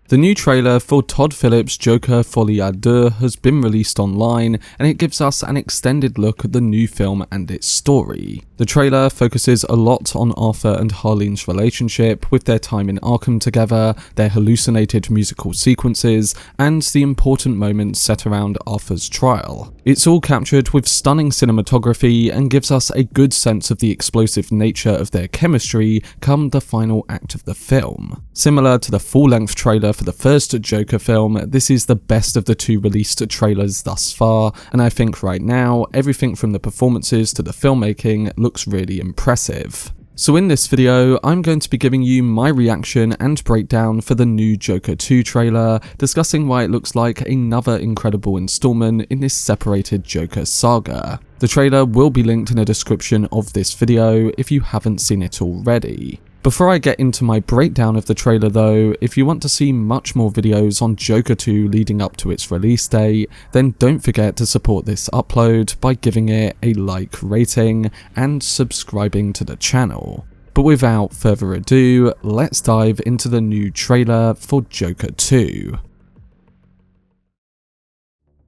The new trailer for Todd Phillips Joker Folie A Deux has been released online, and it gives us an extended look at the new film and its story. The trailer focuses a lot on Arthur and Harlene's relationship, with their time in Arkham together, their hallucinated musical sequences, and the important moments set around Arthur's trial. It's all captured with stunning cinematography and gives us a good sense of the explosive nature of their chemistry come the final act of the film. Similar to the full-length trailer for the first Joker film, this is the best of the two released trailers thus far, and I think right now, everything from the performances to the filmmaking looks really impressive. So in this video, I'm going to be giving you my reaction and breakdown for the new Joker 2 trailer, discussing why it looks like another incredible installment in this separated Joker saga. The trailer will be linked in the description of this video if you haven't seen it already. Before I get into my breakdown of the trailer though, if you want to see much more videos on Joker 2 leading up to its release date, then don't forget to support this upload by giving it a like rating and subscribing to the channel. But without further ado, let's dive into the new trailer for Joker 2.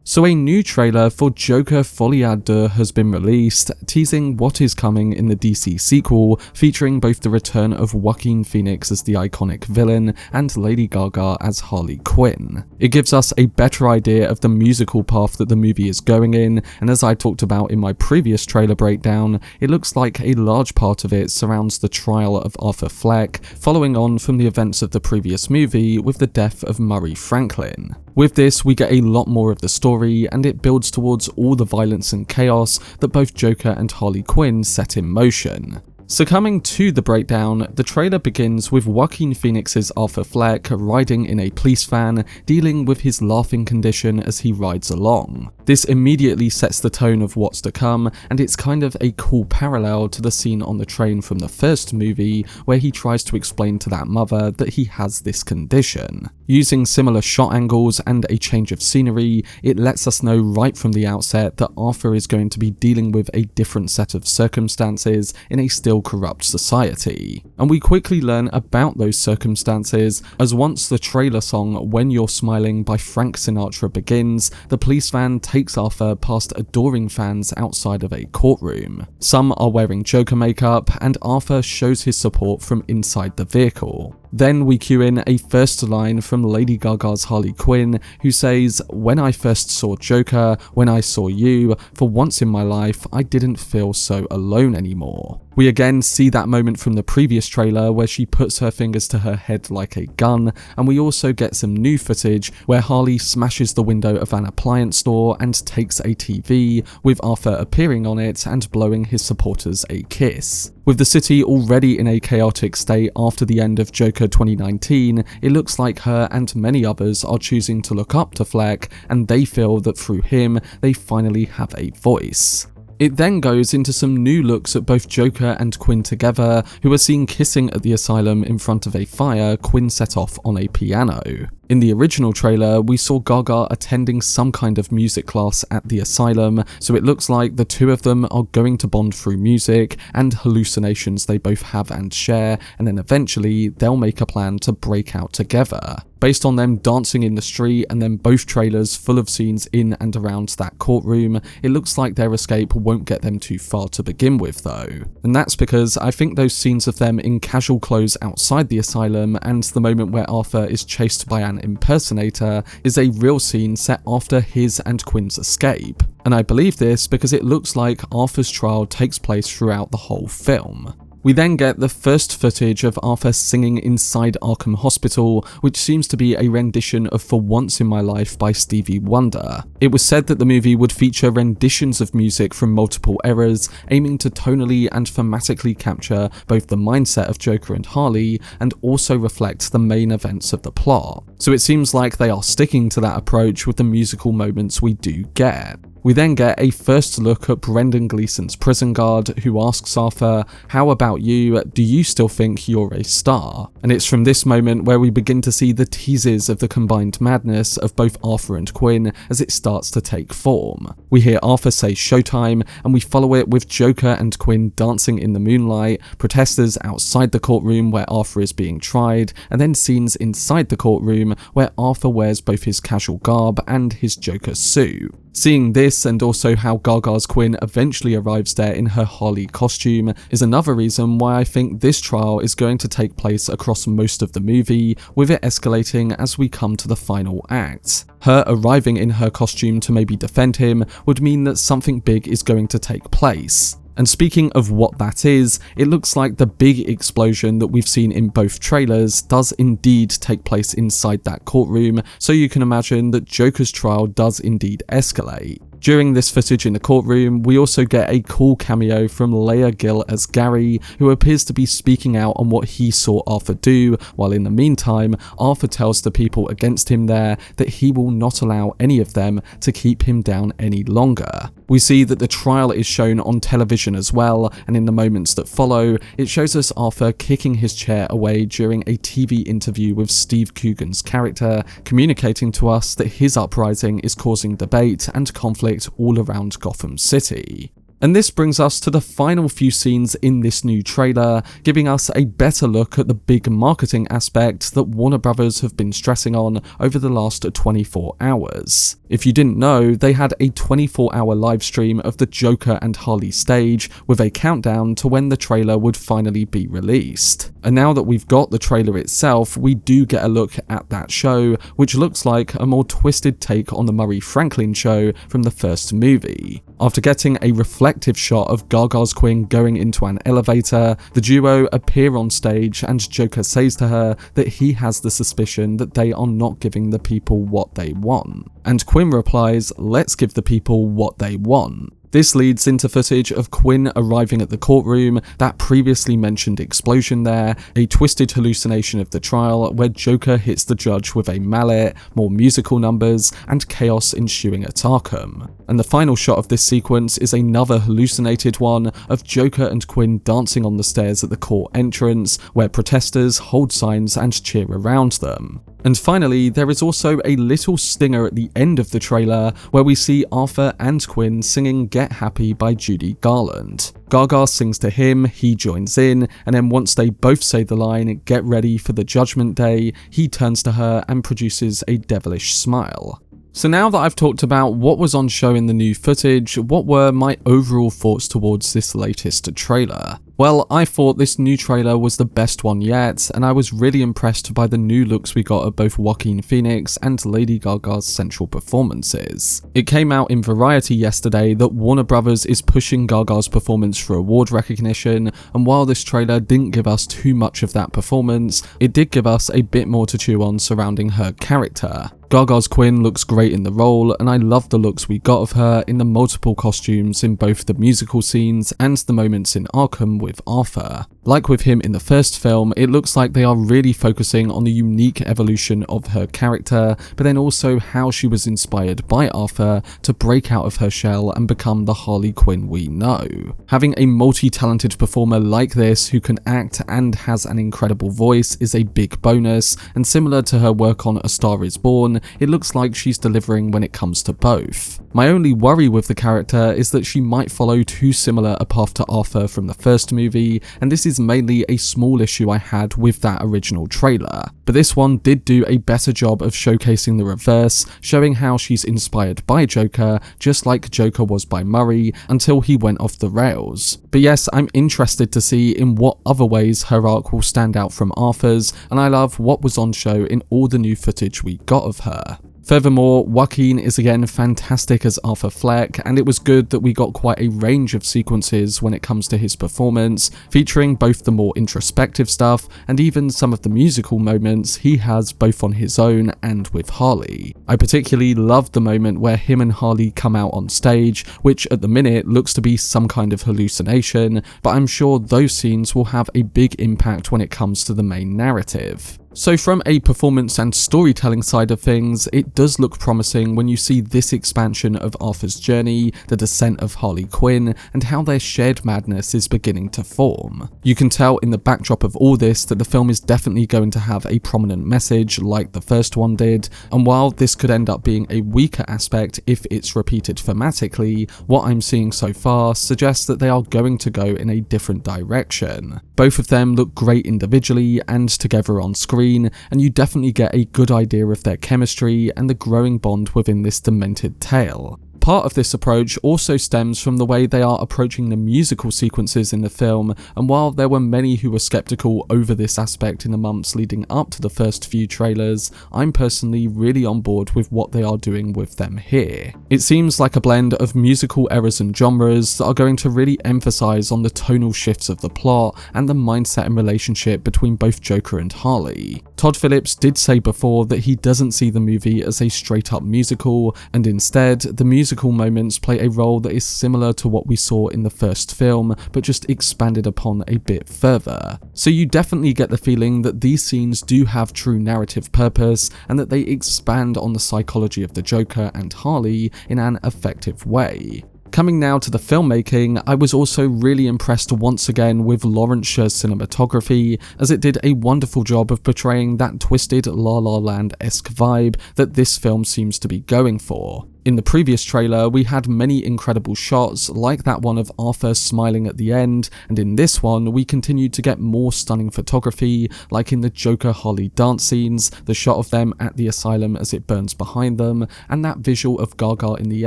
So a new trailer for Joker Folie A Deux has been released, teasing what is coming in the DC sequel, featuring both the return of Joaquin Phoenix as the iconic villain and Lady Gaga as Harley Quinn. It gives us a better idea of the musical path that the movie is going in, and as I talked about in my previous trailer breakdown, it looks like a large part of it surrounds the trial of Arthur Fleck, following on from the events of the previous movie with the death of Murray Franklin. With this, we get a lot more of the story, and it builds towards all the violence and chaos that both Joker and Harley Quinn set in motion. So coming to the breakdown, the trailer begins with Joaquin Phoenix's Arthur Fleck riding in a police van, dealing with his laughing condition as he rides along. This immediately sets the tone of what's to come, and it's kind of a cool parallel to the scene on the train from the first movie, where he tries to explain to that mother that he has this condition. Using similar shot angles and a change of scenery, it lets us know right from the outset that Arthur is going to be dealing with a different set of circumstances in a still corrupt society. And we quickly learn about those circumstances, as once the trailer song When You're Smiling by Frank Sinatra begins, the police van takes Arthur past adoring fans outside of a courtroom. Some are wearing Joker makeup, and Arthur shows his support from inside the vehicle. Then we cue in a first line from Lady Gaga's Harley Quinn, who says, "When I first saw Joker, when I saw you, for once in my life, I didn't feel so alone anymore." We again see that moment from the previous trailer where she puts her fingers to her head like a gun, and we also get some new footage where Harley smashes the window of an appliance store and takes a TV, with Arthur appearing on it and blowing his supporters a kiss. With the city already in a chaotic state after the end of Joker 2019, it looks like her and many others are choosing to look up to Fleck, and they feel that through him, they finally have a voice. It then goes into some new looks at both Joker and Quinn together, who are seen kissing at the asylum in front of a fire Quinn set off on a piano. In the original trailer, we saw Gaga attending some kind of music class at the asylum, so it looks like the two of them are going to bond through music and hallucinations they both have and share, and then eventually they'll make a plan to break out together. Based on them dancing in the street and then both trailers full of scenes in and around that courtroom, it looks like their escape won't get them too far to begin with though. And that's because I think those scenes of them in casual clothes outside the asylum and the moment where Arthur is chased by an impersonator is a real scene set after his and Quinn's escape. And I believe this because it looks like Arthur's trial takes place throughout the whole film. We then get the first footage of Arthur singing inside Arkham Hospital, which seems to be a rendition of For Once in My Life by Stevie Wonder. It was said that the movie would feature renditions of music from multiple eras, aiming to tonally and thematically capture both the mindset of Joker and Harley, and also reflect the main events of the plot. So it seems like they are sticking to that approach with the musical moments we do get. We then get a first look at Brendan Gleeson's prison guard, who asks Arthur, "How about you? Do you still think you're a star?" And it's from this moment where we begin to see the teases of the combined madness of both Arthur and Quinn as it starts to take form. We hear Arthur say showtime, and we follow it with Joker and Quinn dancing in the moonlight, protesters outside the courtroom where Arthur is being tried, and then scenes inside the courtroom where Arthur wears both his casual garb and his Joker suit. Seeing this, and also how Gaga's Quinn eventually arrives there in her Harley costume, is another reason why I think this trial is going to take place across most of the movie, with it escalating as we come to the final act. Her arriving in her costume to maybe defend him would mean that something big is going to take place. And speaking of what that is, it looks like the big explosion that we've seen in both trailers does indeed take place inside that courtroom, so you can imagine that Joker's trial does indeed escalate. During this footage in the courtroom, we also get a cool cameo from Leia Gill as Gary, who appears to be speaking out on what he saw Arthur do, while in the meantime, Arthur tells the people against him there that he will not allow any of them to keep him down any longer. We see that the trial is shown on television as well, and in the moments that follow, it shows us Arthur kicking his chair away during a TV interview with Steve Coogan's character, communicating to us that his uprising is causing debate and conflict all around Gotham City. And this brings us to the final few scenes in this new trailer, giving us a better look at the big marketing aspect that Warner Brothers have been stressing on over the last 24 hours. If you didn't know, they had a 24-hour live stream of the Joker and Harley stage with a countdown to when the trailer would finally be released. And now that we've got the trailer itself, we do get a look at that show, which looks like a more twisted take on the Murray Franklin show from the first movie. After getting a reflective shot of Gaga's Quinn going into an elevator, the duo appear on stage and Joker says to her that he has the suspicion that they are not giving the people what they want. And Quinn replies, "Let's give the people what they want." This leads into footage of Quinn arriving at the courtroom, that previously mentioned explosion there, a twisted hallucination of the trial where Joker hits the judge with a mallet, more musical numbers, and chaos ensuing at Arkham. And the final shot of this sequence is another hallucinated one of Joker and Quinn dancing on the stairs at the court entrance, where protesters hold signs and cheer around them. And finally, there is also a little stinger at the end of the trailer where we see Arthur and Quinn singing Get Happy by Judy Garland. Gaga sings to him, he joins in, and then once they both say the line, "Get ready for the Judgment Day," he turns to her and produces a devilish smile. So now that I've talked about what was on show in the new footage, what were my overall thoughts towards this latest trailer? Well, I thought this new trailer was the best one yet, and I was really impressed by the new looks we got of both Joaquin Phoenix and Lady Gaga's central performances. It came out in Variety yesterday that Warner Brothers is pushing Gaga's performance for award recognition, and while this trailer didn't give us too much of that performance, it did give us a bit more to chew on surrounding her character. Gaga's Quinn looks great in the role, and I love the looks we got of her in the multiple costumes in both the musical scenes and the moments in Arkham with Arthur. Like with him in the first film, it looks like they are really focusing on the unique evolution of her character, but then also how she was inspired by Arthur to break out of her shell and become the Harley Quinn we know. Having a multi-talented performer like this who can act and has an incredible voice is a big bonus, and similar to her work on A Star Is Born, it looks like she's delivering when it comes to both. My only worry with the character is that she might follow too similar a path to Arthur from the first movie, and this is mainly a small issue I had with that original trailer. But this one did do a better job of showcasing the reverse, showing how she's inspired by Joker, just like Joker was by Murray, until he went off the rails. But yes, I'm interested to see in what other ways her arc will stand out from Arthur's, and I love what was on show in all the new footage we got of her. Furthermore, Joaquin is again fantastic as Arthur Fleck, and it was good that we got quite a range of sequences when it comes to his performance, featuring both the more introspective stuff and even some of the musical moments he has both on his own and with Harley. I particularly loved the moment where him and Harley come out on stage, which at the minute looks to be some kind of hallucination, but I'm sure those scenes will have a big impact when it comes to the main narrative. So from a performance and storytelling side of things, it does look promising when you see this expansion of Arthur's journey, the descent of Harley Quinn, and how their shared madness is beginning to form. You can tell in the backdrop of all this that the film is definitely going to have a prominent message like the first one did, and while this could end up being a weaker aspect if it's repeated thematically, what I'm seeing so far suggests that they are going to go in a different direction. Both of them look great individually and together on screen, and you definitely get a good idea of their chemistry and the growing bond within this demented tale. Part of this approach also stems from the way they are approaching the musical sequences in the film, and while there were many who were skeptical over this aspect in the months leading up to the first few trailers, I'm personally really on board with what they are doing with them here. It seems like a blend of musical eras and genres that are going to really emphasize on the tonal shifts of the plot and the mindset and relationship between both Joker and Harley. Todd Phillips did say before that he doesn't see the movie as a straight up musical, and instead the musical moments play a role that is similar to what we saw in the first film, but just expanded upon a bit further. So you definitely get the feeling that these scenes do have true narrative purpose, and that they expand on the psychology of the Joker and Harley in an effective way. Coming now to the filmmaking, I was also really impressed once again with Lawrence Sher's cinematography, as it did a wonderful job of portraying that twisted La La Land-esque vibe that this film seems to be going for. In the previous trailer, we had many incredible shots, like that one of Arthur smiling at the end, and in this one, we continued to get more stunning photography, like in the Joker-Harley dance scenes, the shot of them at the asylum as it burns behind them, and that visual of Gaga in the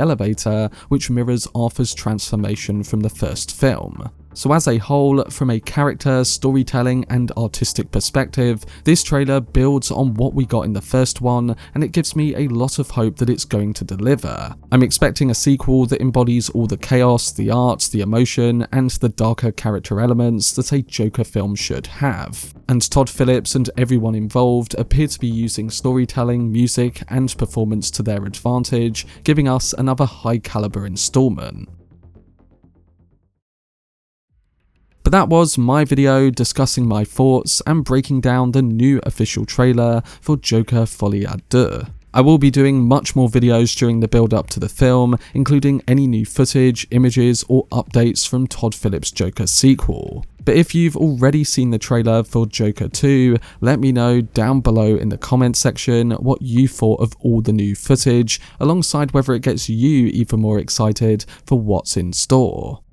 elevator, which mirrors Arthur's transformation from the first film. So as a whole, from a character, storytelling and artistic perspective, this trailer builds on what we got in the first one, and it gives me a lot of hope that it's going to deliver. I'm expecting a sequel that embodies all the chaos, the art, the emotion, and the darker character elements that a Joker film should have. And Todd Phillips and everyone involved appear to be using storytelling, music, and performance to their advantage, giving us another high-caliber installment. But that was my video discussing my thoughts and breaking down the new official trailer for Joker Folie A Deux. I will be doing much more videos during the build up to the film, including any new footage, images or updates from Todd Phillips' Joker sequel. But if you've already seen the trailer for Joker 2, let me know down below in the comment section what you thought of all the new footage, alongside whether it gets you even more excited for what's in store.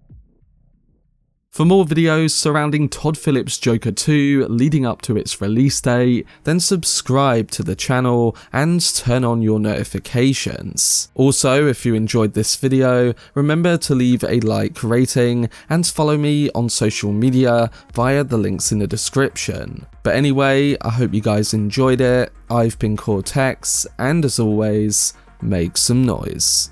For more videos surrounding Todd Phillips' Joker 2 leading up to its release date, then subscribe to the channel and turn on your notifications. Also, if you enjoyed this video, remember to leave a like, rating, and follow me on social media via the links in the description. But anyway, I hope you guys enjoyed it. I've been Cortex, and as always, make some noise.